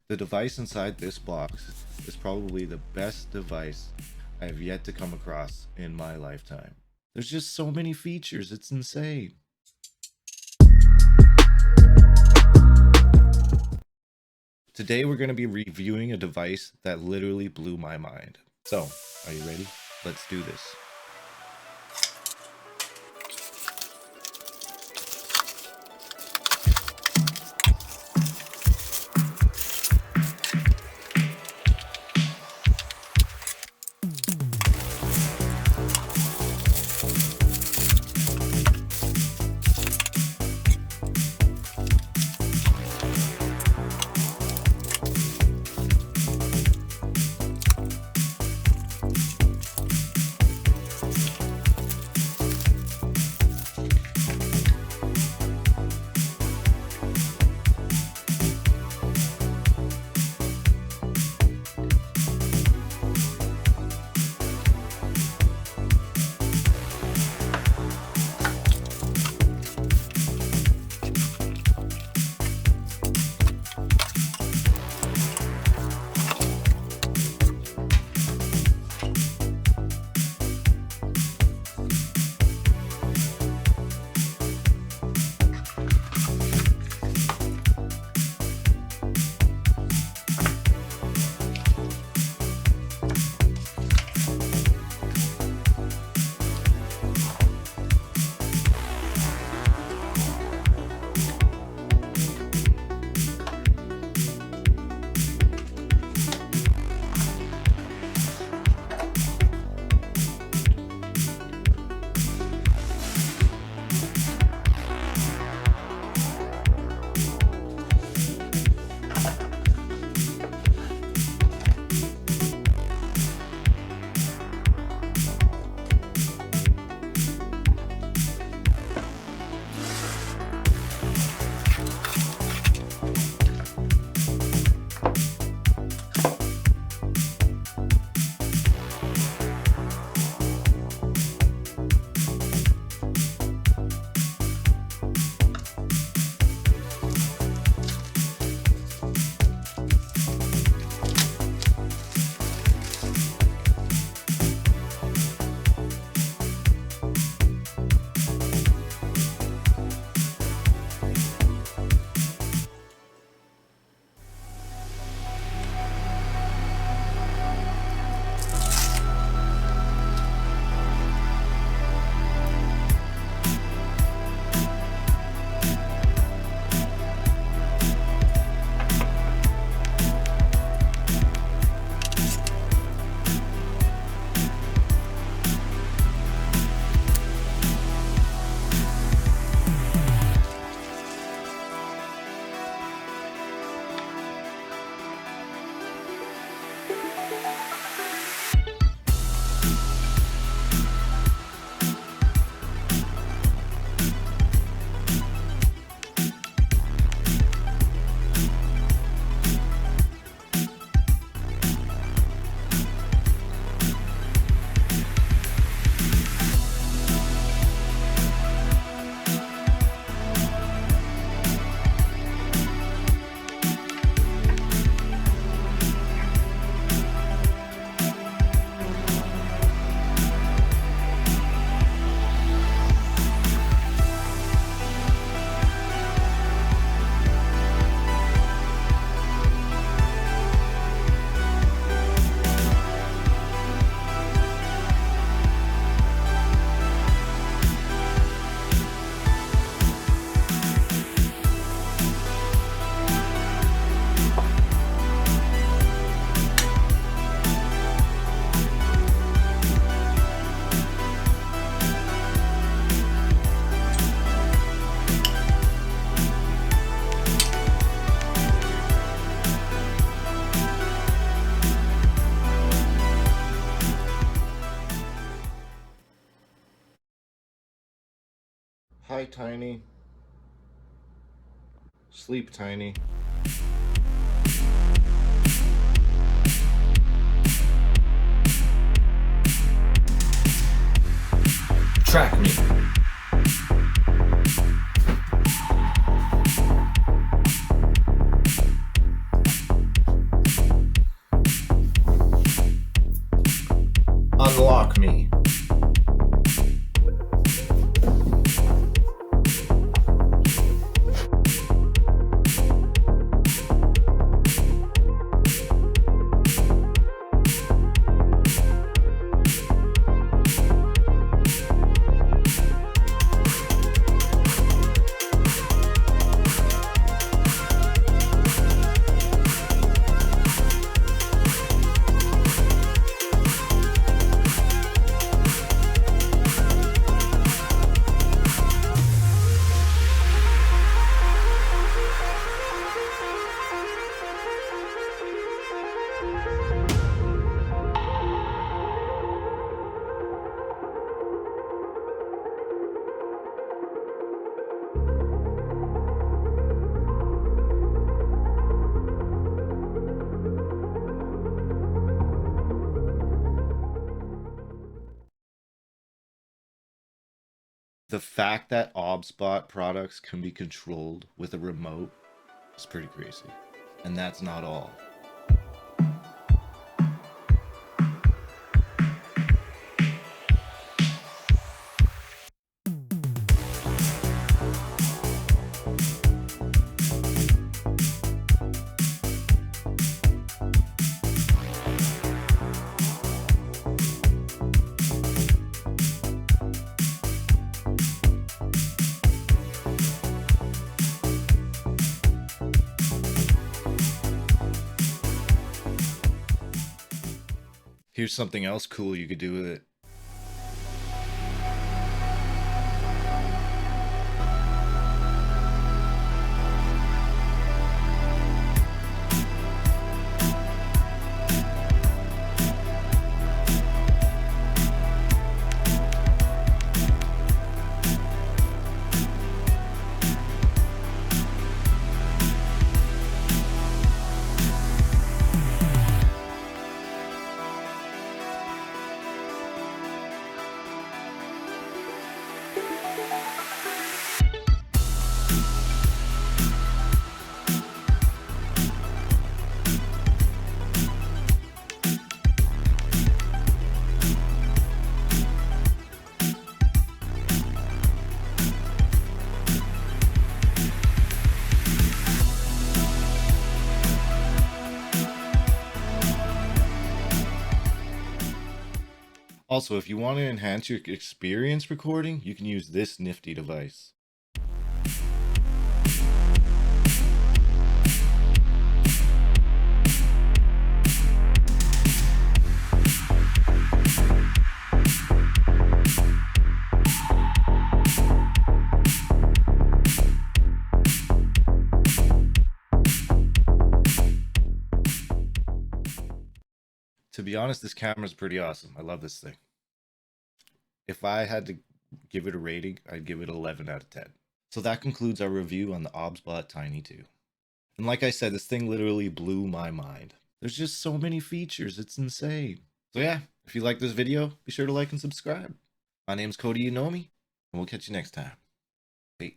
The device inside this box is probably the best device I have yet to come across in my lifetime. There's just so many features, it's insane. Today we're going to be reviewing a device that literally blew my mind. So, are you ready? Let's do this. Hi, Tiny. Sleep, Tiny. Track me. The fact that Obsbot products can be controlled with a remote is pretty crazy. And that's not all. Here's something else cool you could do with it. Also, if you want to enhance your experience recording, you can use this nifty device. To be honest, this camera is pretty awesome. I love this thing. If I had to give it a rating, I'd give it 11 out of 10. So that concludes our review on the Obsbot Tiny 2. And like I said, this thing literally blew my mind. There's just so many features, it's insane. So yeah, if you like this video, be sure to like and subscribe. My name's CodyYouKnowMe, and we'll catch you next time. Peace.